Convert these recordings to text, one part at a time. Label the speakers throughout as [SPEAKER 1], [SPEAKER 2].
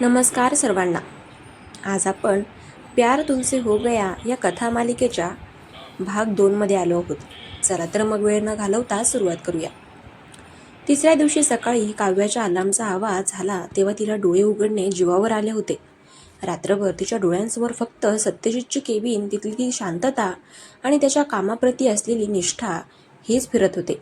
[SPEAKER 1] नमस्कार सर्वांना. आज आपण प्यार तुमसे हो गया या कथामालिकेच्या भाग 2 मध्ये आलो आहोत. चला तर मग वेळ न घालवता सुरुवात करूया. तिसऱ्या दिवशी सकाळी काव्याच्या अलार्मचा आवाज झाला तेव्हा तिला डोळे उघडणे जीवावर आले होते. रात्रभर तिच्या डोळ्यांसमोर फक्त सत्यजितची केबिन, तिथली ती शांतता आणि त्याच्या कामाप्रती असलेली निष्ठा हेच फिरत होते.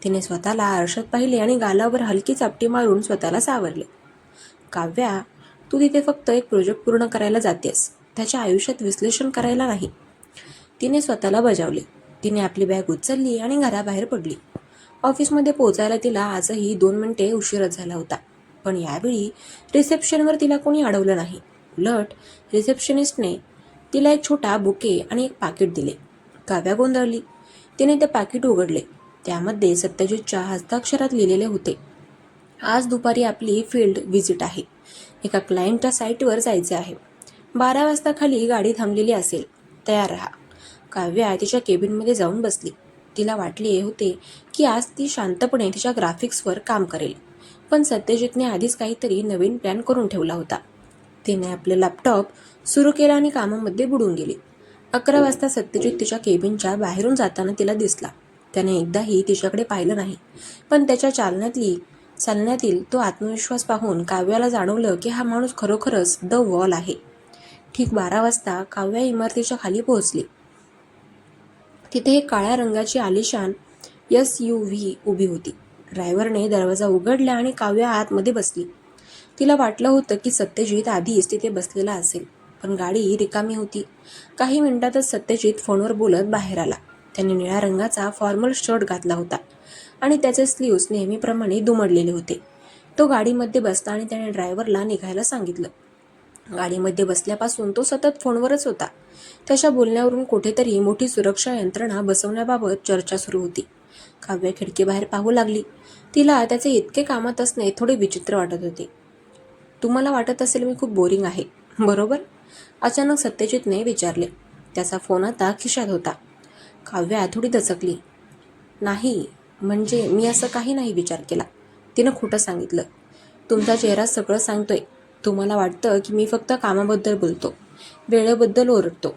[SPEAKER 1] तिने स्वतःला आरशात पाहिले आणि गालावर हलकी चापटी मारून स्वतःला सावरले. काव्या, तू तिथे फक्त एक प्रोजेक्ट पूर्ण करायला जातेस, त्याच्या आयुष्यात विश्लेषण करायला नाही, तिने स्वतःला बजावले. तिने आपली बॅग उचलली आणि घराबाहेर पडली. ऑफिसमध्ये पोहोचायला तिला आजही 2 मिनिटे उशीरच झाला होता. पण यावेळी रिसेप्शनवर तिला कोणी अडवलं नाही. उलट रिसेप्शनिस्टने तिला एक छोटा बुके आणि एक पाकिट दिले. काव्या गोंधळली. तिने ते पाकिट उघडले. त्यामध्ये सत्यजितच्या हस्ताक्षरात लिहिलेले होते, आज दुपारी आपली फील्ड व्हिजिट आहे. एका क्लायंटच्या साईटवर जायचे आहे. 12 वाजता खाली गाडी थांबलेली असेल, तयार राहा. काव्या तिच्या केबिनमध्ये जाऊन बसली. तिला वाटले होते की आज ती शांतपणे तिच्या ग्राफिक्सवर काम करेल. पण सत्यजितने आधीच काहीतरी नवीन प्लॅन करून ठेवला होता. तिने आपले लॅपटॉप सुरू केला आणि कामामध्ये बुडून गेली. 11 वाजता सत्यजित तिच्या केबिनच्या बाहेरून जाताना तिला दिसला. त्याने एकदाही तिच्याकडे पाहिलं नाही. पण त्याच्या चालण्यातील तो आत्मविश्वास पाहून काव्याला जाणवलं की हा माणूस खरोखरच द वॉल आहे. ठीक 12 वाजता काव्या इमारतीच्या खाली पोहोचली. तिथे एक काळ्या रंगाची आलिशान SUV उभी होती. ड्रायव्हरने दरवाजा उघडला आणि काव्या आतमध्ये बसली. तिला वाटलं होतं की सत्यजित आधीच तिथे बसलेला असेल, पण गाडी रिकामी होती. काही मिनिटातच सत्यजित फोनवर बोलत बाहेर आला. त्याने निळ्या रंगाचा फॉर्मल शर्ट घातला होता आणि त्याचे स्लीव्स नेहमीप्रमाणे दुमडलेले होते. तो गाडीमध्ये बसला आणि त्याने ड्रायव्हरला निघायला सांगितलं. गाडीमध्ये बसल्यापासून तो सतत फोनवरच होता. त्याच्या बोलण्यावरून कुठेतरी मोठी सुरक्षा यंत्रणा बसवण्याबाबत चर्चा सुरू होती. काव्या खिडकीबाहेर पाहू लागली. तिला त्याचे इतके कामात असणे थोडे विचित्र वाटत होते. तुम्हाला वाटत असेल मी खूप बोरिंग आहे, बरोबर? अचानक सत्यजितने विचारले. त्याचा फोन आता खिशात होता. काव्या थोडी दचकली. नाही, म्हणजे मी असं काही नाही विचार केला, तिनं खोटं सांगितलं. तुमचा चेहरा सगळं सांगतोय. तुम्हाला वाटतं की मी फक्त कामाबद्दल बोलतो, वेळेबद्दल ओरडतो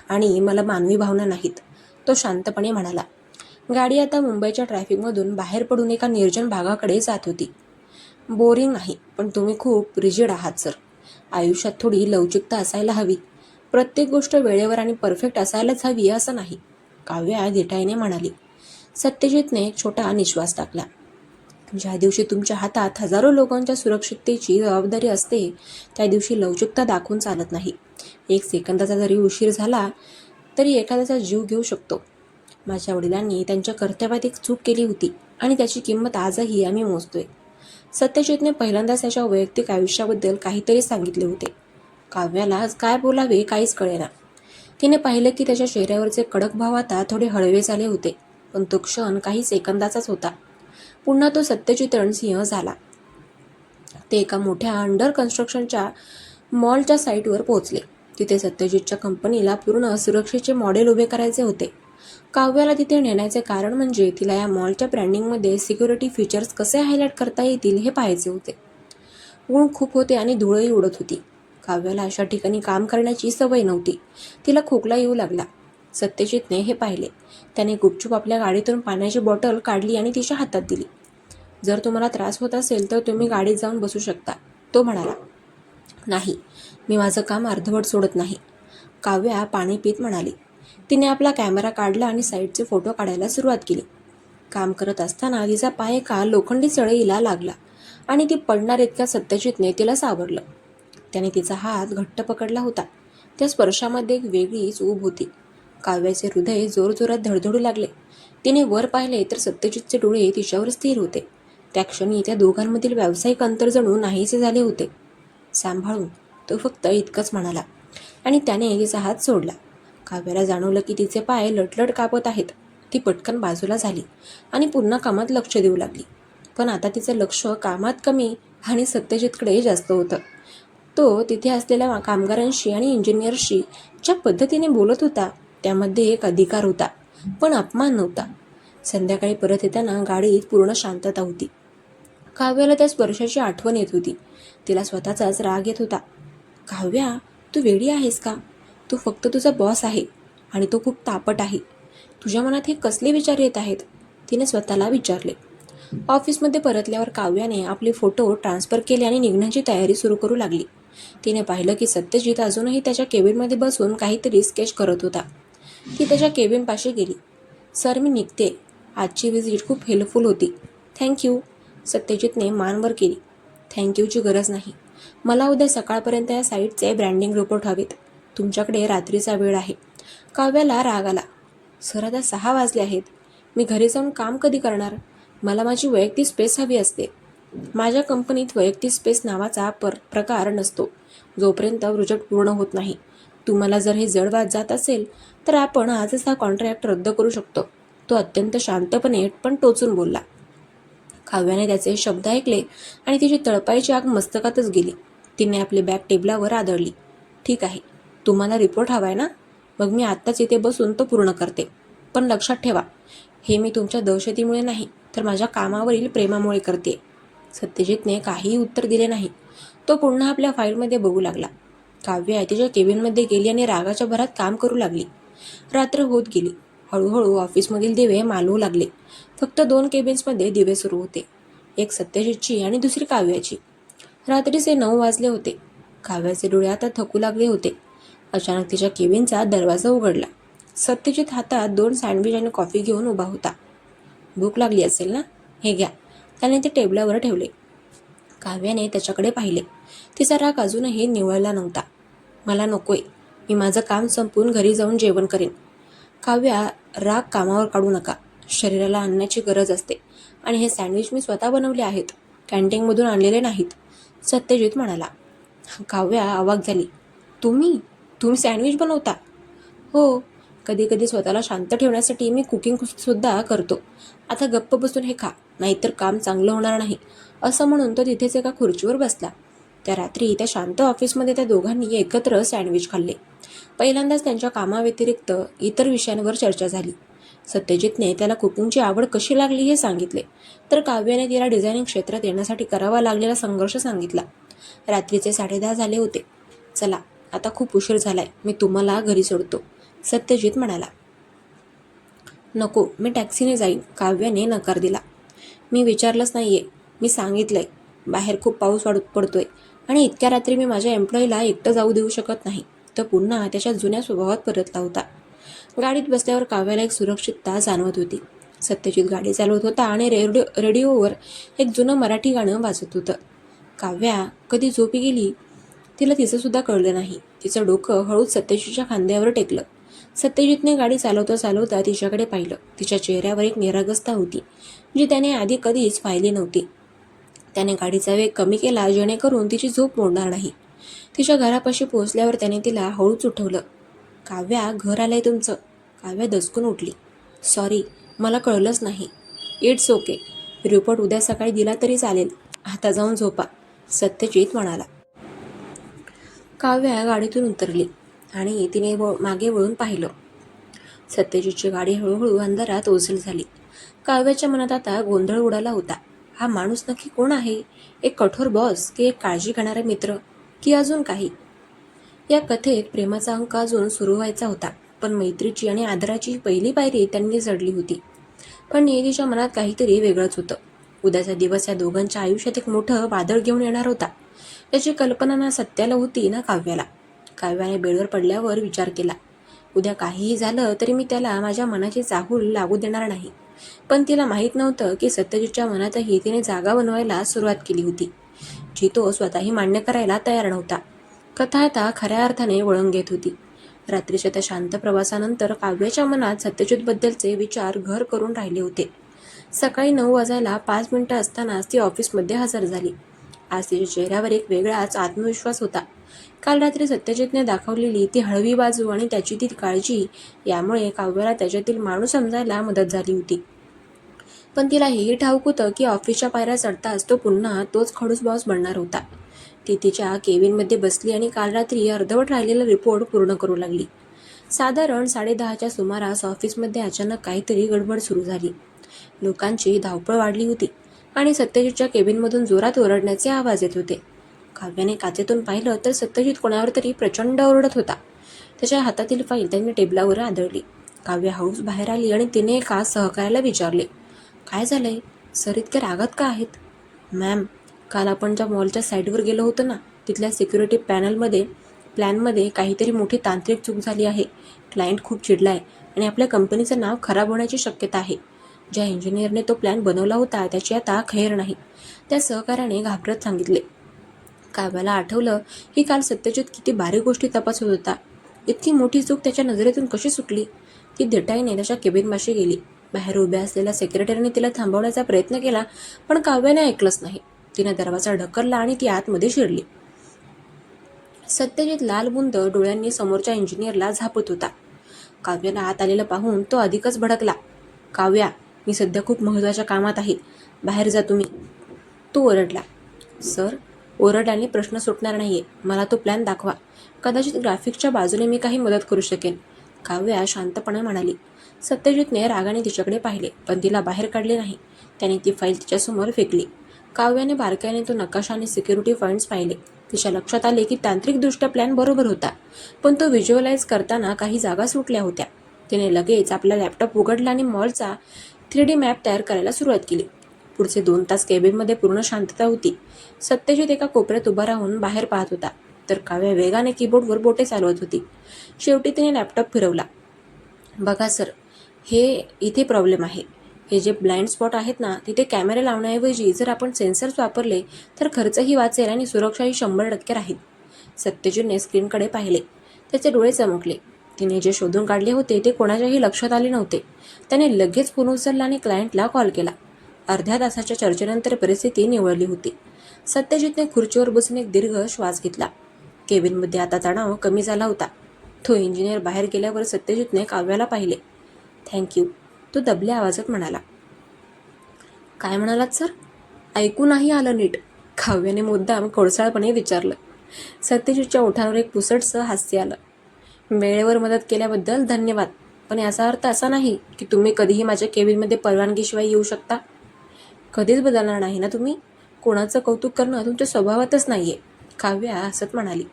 [SPEAKER 1] आणि मला मानवी भावना नाहीत, तो शांतपणे म्हणाला. गाडी आता मुंबईच्या ट्रॅफिकमधून बाहेर पडून एका निर्जन भागाकडे जात होती. बोरिंग नाही, पण तुम्ही खूप रिजिड आहात सर. आयुष्यात थोडी लवचिकता असायला हवी. प्रत्येक गोष्ट वेळेवर आणि परफेक्ट असायलाच हवी असं नाही, काव्या धिटाईने म्हणाली. सत्यजितने एक छोटा निश्वास टाकला. ज्या दिवशी तुमच्या हातात हजारो लोकांच्या सुरक्षिततेची जबाबदारी असते, त्या दिवशी लवचिकता दाखवून चालत नाही. 1 सेकंदाचा जरी उशीर झाला तरी एखाद्याचा जीव घेऊ शकतो. माझ्या वडिलांनी त्यांच्या कर्तव्यात एक चूक केली होती आणि त्याची किंमत आजही आम्ही मोजतोय. सत्यजितने पहिल्यांदाच त्याच्या वैयक्तिक आयुष्याबद्दल काहीतरी सांगितले होते. काव्याला काय बोलावे काहीच कळेना. तिने पाहिलं की त्याच्या चेहऱ्यावरचे कडक भाव आता थोडे हळवे झाले होते, पण तो क्षण काही सेकंदाचाच होता. पुन्हा तो सत्यजित रणसिंह झाला. ते एका मोठ्या अंडर कन्स्ट्रक्शनच्या मॉलच्या साईटवर पोहोचले. तिथे सत्यजितच्या कंपनीला पूर्ण सुरक्षेचे मॉडेल उभे करायचे होते. काव्याला तिथे नेण्याचे कारण म्हणजे तिला या मॉलच्या ब्रँडिंगमध्ये सिक्युरिटी फीचर्स कसे हायलाइट करता येतील हे पाहायचे होते. ऊन खूप होते आणि धूळही उडत होती. काव्याला अशा ठिकाणी काम करण्याची सवय नव्हती. तिला खोकला येऊ लागला. सत्यजितने हे पाहिले. त्याने गुपचूप आपल्या गाडीतून पाण्याची बॉटल काढली आणि तिच्या हातात दिली. जर तुम्हाला त्रास होत असेल तर तुम्ही गाडीत जाऊन बसू शकता, तो म्हणाला. नाही, मी माझं काम अर्धवट सोडत नाही, काव्या पाणी पित म्हणाली. तिने आपला कॅमेरा काढला आणि साईडचे फोटो काढायला सुरुवात केली. काम करत असताना तिचा पाय एका लोखंडी सळईला लागला आणि ती पडणार इतक्या सत्यजितने तिला सावरलं. त्याने तिचा हात घट्ट पकडला होता. त्या स्पर्शामध्ये एक वेगळीच ऊब होती. काव्याचे हृदय जोरजोरात धडधडू लागले. तिने वर पाहिले तर सत्यजितचे डोळे तिच्यावर स्थिर होते. त्या क्षणी त्या दोघांमधील व्यावसायिक अंतर जणू नाहीसे झाले होते. सांभाळून, तो फक्त इतकंच म्हणाला आणि त्याने तिचा हात सोडला. काव्याला जाणवलं की तिचे पाय लटलट कापत आहेत. ती पटकन बाजूला झाली आणि पुन्हा कामात लक्ष देऊ लागली. पण आता तिचं लक्ष कामात कमी आणि सत्यजितकडे जास्त होतं. तो तिथे असलेल्या कामगारांशी आणि इंजिनियर्सशी ज्या पद्धतीने बोलत होता त्यामध्ये एक अधिकार होता, पण अपमान नव्हता. संध्याकाळी परत येताना गाडीत पूर्ण शांतता होती. काव्याला त्या स्पर्शाची आठवण येत होती. तिला स्वतःचाच राग येत होता. काव्या, तू वेडी आहेस का? तू फक्त तुझा बॉस आहे आणि तो खूप तापट आहे. तुझ्या मनात हे कसले विचार येत आहेत? तिने स्वतःला विचारले. ऑफिसमध्ये परतल्यावर काव्याने आपले फोटो ट्रान्सफर केले आणि निघण्याची तयारी सुरू करू लागली. तिने पाहिलं की सत्यजित अजूनही त्याच्या केबिनमध्ये बसून काहीतरी स्केच करत होता. ती त्याच्या केबिनपाशी गेली. सर, मी निघते. आजची व्हिजिट खूप हेल्पफुल होती. थँक्यू. सत्यजितने मान वर केली. थँक्यूची गरज नाही. मला उद्या सकाळपर्यंत या साईटचे ब्रँडिंग रिपोर्ट हवेत. तुमच्याकडे रात्रीचा वेळ आहे. काव्याला राग आला. सर, आता 6 वाजले आहेत. मी घरी जाऊन काम कधी करणार? मला माझी वैयक्तिक स्पेस हवी असते. माझ्या कंपनीत वैयक्तिक स्पेस नावाचा प्रकार नसतो जोपर्यंत प्रोजेक्ट पूर्ण होत नाही. तुम्हाला जर हे जड जात असेल तर आपण आजच हा कॉन्ट्रॅक्ट रद्द करू शकतो. तो अत्यंत शांतपणे पण टोचून बोलला. काव्याने त्याचे शब्द ऐकले आणि तिची तळपायची आग मस्तकातच गेली. तिने आपली बॅग टेबलावर आदळली. ठीक आहे, तुम्हाला रिपोर्ट हवाय ना? मग मी आत्ताच इथे बसून तो पूर्ण करते. पण लक्षात ठेवा, हे मी तुमच्या दहशतीमुळे नाही तर माझ्या कामावरील प्रेमामुळे करते. सत्यजितने काहीही उत्तर दिले नाही. तो पुन्हा आपल्या फाईलमध्ये बघू लागला. काव्या तिच्या केबिनमध्ये गेली आणि रागाच्या भरात काम करू लागली. रात्र होत गेली. हळूहळू ऑफिसमधील दिवे मालवू लागले. फक्त 2 केबिन्समध्ये दिवे सुरू होते. एक सत्यजितची आणि दुसरी काव्याची. रात्रीचे 9 वाजले होते. काव्याचे डोळे आता थकू लागले होते. अचानक तिच्या केबिनचा दरवाजा उघडला. सत्यजित हातात 2 सँडविच आणि कॉफी घेऊन उभा होता. भूक लागली असेल ना? हे घ्या. त्याने ते टेबलावर ठेवले. काव्याने त्याच्याकडे पाहिले. तिचा राग अजूनही निवळला नव्हता. मला नकोय. मी माझं काम संपवून घरी जाऊन जेवण करेन. काव्या, राग कामावर काढू नका. शरीराला अन्नाची गरज असते आणि हे सँडविच मी स्वतः बनवले आहेत. कॅन्टीनमधून आणलेले नाहीत, सत्यजित म्हणाला. काव्या अवाक झाली. तुम्ही सँडविच बनवता? हो, कधी कधी स्वतःला शांत ठेवण्यासाठी मी कुकिंग सुद्धा करतो. आता गप्प बसून हे खा, नाहीतर काम चांगलं होणार नाही, असं म्हणून तो तिथेच एका खुर्चीवर बसला. त्या रात्री त्या शांत ऑफिसमध्ये त्या दोघांनी एकत्र सँडविच खाल्ले. पहिल्यांदाच त्यांच्या कामाव्यतिरिक्त इतर विषयांवर चर्चा झाली. सत्यजितने त्याला कुकिंगची आवड कशी लागली हे सांगितले, तर काव्याने तिला डिझायनिंग क्षेत्रात येण्यासाठी करावा लागलेला संघर्ष सांगितला. रात्रीचे 10:30 झाले होते. चला, आता खूप उशीर झालाय. मी तुम्हाला घरी सोडतो, सत्यजित म्हणाला. नको, मी टॅक्सीने जाईन, काव्याने नकार दिला. मी विचारलंच नाहीये. मी सांगितलंय, बाहेर खूप पाऊस पडतोय आणि इतक्या रात्री मी माझ्या एम्प्लॉईला एकटं जाऊ देऊ शकत नाही. तो पुन्हा त्याच्या जुन्या स्वभावात परतला होता. गाडीत बसल्यावर काव्याला एक सुरक्षितता जाणवत होती. सत्यजित गाडी चालवत होता आणि रेडिओवर एक जुनं मराठी गाणं वाजत होतं. काव्या कधी झोपी गेली तिला तिचं सुद्धा कळलं नाही. तिचं डोकं हळूच सत्यजितच्या खांद्यावर टेकलं. सत्यजितने गाडी चालवता चालवता तिच्याकडे पाहिलं. तिच्या चेहऱ्यावर एक निरागसता होती जी त्याने आधी कधीच पाहिली नव्हती. त्याने गाडीचा वेग कमी केला जेणेकरून तिची झोप मोडणार नाही. तिच्या घरापाशी पोहोचल्यावर त्याने तिला हळूच उठवलं. काव्या, घर आलंय तुमचं. काव्या दचकून उठली. सॉरी, मला कळलंच नाही. It's okay. रिपोर्ट उद्या सकाळी दिला तरी चालेल. आता जाऊन झोपा, सत्यजित म्हणाला. काव्या गाडीतून उतरली आणि तिने मागे वळून पाहिलं. सत्यजितची गाडी हळूहळू अंधारात ओझल झाली. काव्याच्या मनात आता गोंधळ उडाला होता. हा माणूस नक्की कोण आहे? एक कठोर बॉस की एक काळजी घेणारा मित्र की अजून काही? या कथेत प्रेमाचा अंक अजून सुरू व्हायचा होता, पण मैत्रीची आणि आदराची पहिली पायरी त्यांनी चढली होती. पण नियतीच्या मनात काहीतरी वेगळंच होतं. उद्याचा दिवस या दोघांच्या आयुष्यात एक मोठं वादळ घेऊन येणार होता. याची कल्पना ना सत्याला होती ना काव्याला. काव्याने बेडवर पडल्यावर विचार केला. उद्या काहीही झालं तरी मी त्याला माझ्या मनाची चाहूल लागू देणार नाही. पण तिला माहीत नव्हतं की सत्यजितच्या मनातही तिने जागा बनवायला सुरुवात केली होती, जी तो स्वतःही मान्य करायला तयार नव्हता. कथा आता खऱ्या अर्थाने वळण घेत होती. रात्रीच्या त्या शांत प्रवासानंतर काव्याच्या मनात सत्यजितबद्दलचे विचार घर करून राहिले होते. सकाळी 9 वाजायला 5 मिनिटं असतानाच ती ऑफिसमध्ये हजर झाली. आज तिच्या चेहऱ्यावर एक वेगळाच आत्मविश्वास होता. काल रात्री सत्यजितने दाखवलेली ती हळवी बाजू आणि त्याची ती काळजी यामुळे काव्याला त्याच्यातील माणूस समजायला मदत झाली होती. पण तिला हेही ठाऊक होतं की ऑफिसच्या पायऱ्या चढताच तो पुन्हा तोच खडूस बॉस बनणार होता. ती तिच्या केबिनमध्ये बसली आणि काल रात्री अर्धवट राहिलेला रिपोर्ट पूर्ण करू लागली. साधारण 10:30च्या सुमारास ऑफिसमध्ये अचानक काहीतरी गडबड सुरू झाली. लोकांची धावपळ वाढली होती आणि सत्यजितच्या केबिनमधून जोरात ओरडण्याचे आवाज येत होते. काव्याने काचेतून पाहिलं तर सत्यजित कोणावर तरी प्रचंड ओरडत होता. त्याच्या हातातील फाईल त्याने टेबलावर आदळली. काव्या हळूच बाहेर आली आणि तिने एका सहकार्याला विचारले, काय झालंय? सर इतके रागात का आहेत? मॅम, काल आपण ज्या मॉलच्या साईटवर गेलो होतो ना, तिथल्या सिक्युरिटी प्लॅनमध्ये काहीतरी मोठी तांत्रिक चूक झाली आहे. क्लायंट खूप चिडला आहे आणि आपल्या कंपनीचं नाव खराब होण्याची शक्यता आहे. ज्या इंजिनियरने तो प्लॅन बनवला होता त्याची आता खैर नाही, त्या सहकार्याने घाबरत सांगितले. काव्याला आठवलं की काल सत्यजित किती बारीक गोष्टी तपासत होता. इतकी मोठी चूक त्याच्या नजरेतून कशी सुटली? ती धटाईने त्याच्या केबिनपाशी गेली. बाहेर उभ्या असलेल्या सेक्रेटरीने तिला थांबवण्याचा प्रयत्न केला, पण काव्याने ऐकलंच नाही. तिने दरवाजा ढकलला आणि ती आतमध्ये शिरली. सत्यजित लालबुंद डोळ्यांनी समोरच्या इंजिनियरला झापत होता. काव्याला आत आलेलं पाहून तो अधिकच भडकला. काव्या, मी सध्या खूप महत्त्वाच्या कामात आहे, बाहेर जा तुम्ही, तो ओरडला. सर, ओरडल्याने प्रश्न सुटणार नाहीये, मला तो प्लॅन दाखवा. कदाचित ग्राफिक्सच्या बाजूने मी काही मदत करू शकेन, काव्या शांतपणे म्हणाली. सत्यजितने रागाने तिच्याकडे पाहिले, पण तिला बाहेर काढले नाही. त्याने ती फाईल तिच्यासमोर फेकली. काव्याने बारकाईने तो नकाशा आणि सिक्युरिटी पॉईंट्स पाहिले. तिच्या लक्षात आले की तांत्रिकदृष्ट्या प्लॅन बरोबर होता, पण तो व्हिज्युअलाइज करताना काही जागा सुटल्या होत्या. तिने लगेच आपला लॅपटॉप उघडला आणि मॉलचा 3D मॅप तयार करायला सुरुवात केली. पुढचे 2 तास केबिनमध्ये पूर्ण शांतता होती. सत्यजित एका कोपऱ्यात उभा राहून बाहेर पाहत होता, तर काव्या वेगाने कीबोर्डवर बोटे चालवत होती. शेवटी तिने लॅपटॉप फिरवला. बघा सर, हे इथे प्रॉब्लेम आहे. हे जे ब्लाइंड स्पॉट आहेत ना, तिथे कॅमेरे लावण्याऐवजी जर आपण सेन्सर्स वापरले तर खर्चही वाचेल आणि सुरक्षाही 100% राहील. सत्यजितने स्क्रीनकडे पाहिले. त्याचे डोळे चमकले. तिने जे शोधून काढले होते ते कोणाच्याही लक्षात आले नव्हते. त्याने लगेच फोन उचलला आणि क्लायंटला कॉल केला. अर्ध्या तासाच्या चर्चेनंतर परिस्थिती निवळली होती. सत्यजितने खुर्चीवर बसून एक दीर्घ श्वास घेतला. केबिनमध्ये आता तणाव कमी झाला होता. तो इंजिनियर बाहेर गेल्यावर सत्यजितने काव्याला पाहिले. थँक्यू, तो दबल्या आवाजात म्हणाला. काय म्हणालात सर? ऐकू नाही आलं नीट, काव्याने मुद्दाम कोळसाळपणे विचारलं. सत्यजितच्या ओठांवर एक पुसटसं हास्य आलं. वेळेवर मदत केल्याबद्दल धन्यवाद, पण याचा अर्थ असा नाही की तुम्ही कधीही माझ्या केबिनमध्ये परवानगीशिवाय येऊ शकता. कधीच बदलणार नाही ना तुम्ही? कोणाचं कौतुक करणं तुमच्या स्वभावातच नाहीये, काव्या हसत म्हणाली.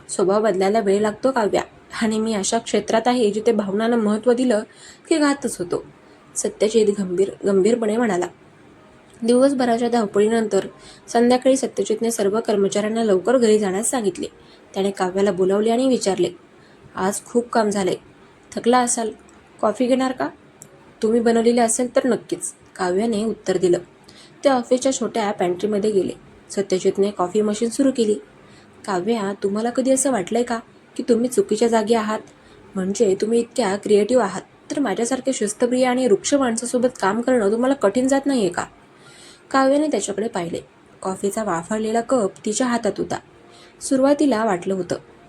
[SPEAKER 1] स्वभाव बदलायला वेळ लागतो काव्या, आणि मी अशा क्षेत्रात आहे जिथे भावनांना महत्त्व दिलं की घातच होतो, सत्यजित गंभीरपणे म्हणाला. दिवसभराच्या धावपळीनंतर संध्याकाळी सत्यजितने सर्व कर्मचाऱ्यांना लवकर घरी जाण्यास सांगितले. त्याने काव्याला बोलावले आणि विचारले, आज खूप काम झालंय, थकला असाल, कॉफी घेणार का? तुम्ही बनवलेली असेल तर नक्कीच, काव्याने उत्तर दिलं. ते ऑफिसच्या छोट्या पॅन्ट्रीमध्ये गेले. सत्यजितने कॉफी मशीन सुरू केली. काव्या, तुम्हाला कधी असं वाटलंय का की तुम्ही चुकीच्या जागी आहात? म्हणजे तुम्ही इतक्या क्रिएटिव्ह आहात तर माझ्यासारखे शिस्तप्रिय आणि वृक्ष माणसासोबत काम करणं तुम्हाला कठीण जात नाहीये का? काव्याने त्याच्याकडे पाहिले. कॉफीचा वाफळलेला कप तिच्या हातात होता. सुरुवातीला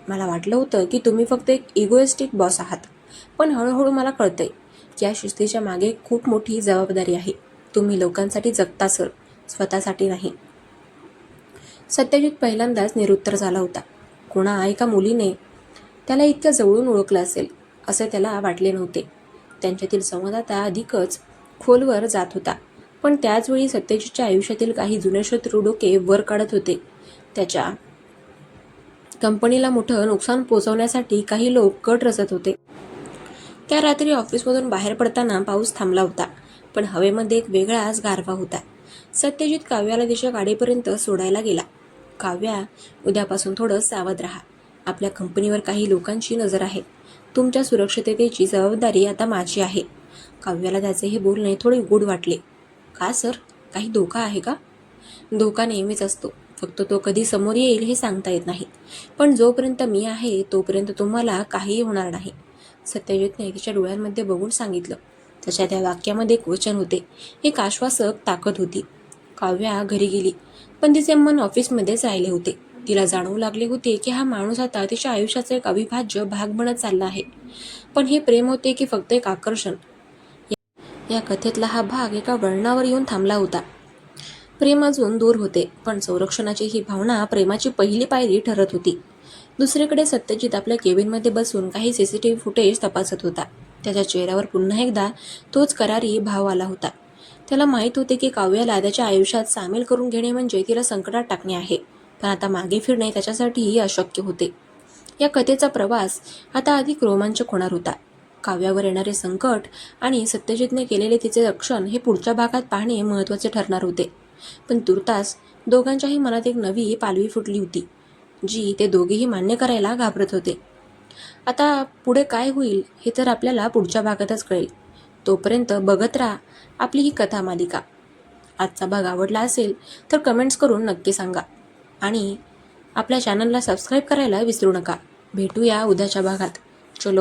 [SPEAKER 1] मला वाटलं होतं की तुम्ही फक्त एक इगोइस्टिक बॉस आहात, पण हळूहळू मला कळतंय की या शिस्तीच्या मागे खूप मोठी जबाबदारी आहे. तुम्ही लोकांसाठी जगता सर, स्वतःसाठी नाही. सत्यजित पहिल्यांदाच निरुत्तर झाला होता. कोणा एका मुलीने त्याला इतक्या जवळून ओळखलं असेल असे त्याला वाटले नव्हते. त्यांच्यातील संवाद आता अधिकच खोलवर जात होता, पण त्याचवेळी सत्यजितच्या आयुष्यातील काही जुने शत्रू डोके वर काढत होते. त्याच्या कंपनीला मोठं नुकसान पोचवण्यासाठी काही लोक कट रचत होते. त्या रात्री ऑफिसमधून बाहेर पडताना पाऊस थांबला होता, पण हवेमध्ये एक वेगळाच गारवा होता. सत्यजित काव्याला तिच्या गाडीपर्यंत सोडायला गेला. काव्या, उद्यापासून थोडं सावध राहा. आपल्या कंपनीवर काही लोकांची नजर आहे. तुमच्या सुरक्षिततेची जबाबदारी आता माझी आहे. काव्याला त्याचे हे बोलणे थोडे गूढ वाटले. का सर, काही धोका आहे का? धोका नेहमीच असतो, फक्त तो कधी समोर येईल हे सांगता येत नाही. पण जोपर्यंत मी आहे तोपर्यंत तुम्हाला काहीही होणार नाही, सत्यजितने तिच्या डोळ्यांमध्ये बघून सांगितलं. त्याच्या त्या वाक्यामध्ये एक वचन होते, एक आश्वासक ताकद होती. काव्या घरी गेली, पण तिचे मन ऑफिसमध्येच राहिले होते. तिला जाणवू लागले होते की हा माणूस आता तिच्या आयुष्याचा एक अविभाज्य भाग बनत चालला आहे. पण हे प्रेम होते की फक्त एक आकर्षण? या कथेतला हा भाग एका वळणावर येऊन थांबला होता. प्रेम अजून दूर होते, पण संरक्षणाची ही भावना प्रेमाची पहिली पायरी ठरत होती. दुसरीकडे सत्यजित आपल्या केबिनमध्ये बसून काही CCTV फुटेज तपासत होता. त्याच्या चेहऱ्यावर पुन्हा एकदा तोच करारी भाव आला होता. त्याला माहीत होते की काव्याला त्याच्या आयुष्यात सामील करून घेणे म्हणजे तिला संकटात टाकणे आहे. पण आता मागे फिरणे त्याच्यासाठीही अशक्य होते. या कथेचा प्रवास आता अधिक रोमांचक होणार होता. काव्यावर येणारे संकट आणि सत्यजितने केलेले तिचे रक्षण हे पुढच्या भागात पाहणे महत्त्वाचे ठरणार होते. पण तूर्तास दोघांच्याही मनात एक नवी पालवी फुटली होती, जी ते दोघेही मान्य करायला घाबरत होते. आता पुढे काय होईल हे तर आपल्याला पुढच्या भागातच कळेल. तोपर्यंत बघत राहा आपली ही कथा मालिका. आजचा भाग आवडला असेल तर कमेंट्स करून नक्की सांगा आणि आपल्या चॅनलला सबस्क्राईब करायला विसरू नका. भेटूया उद्याच्या भागात. चलो.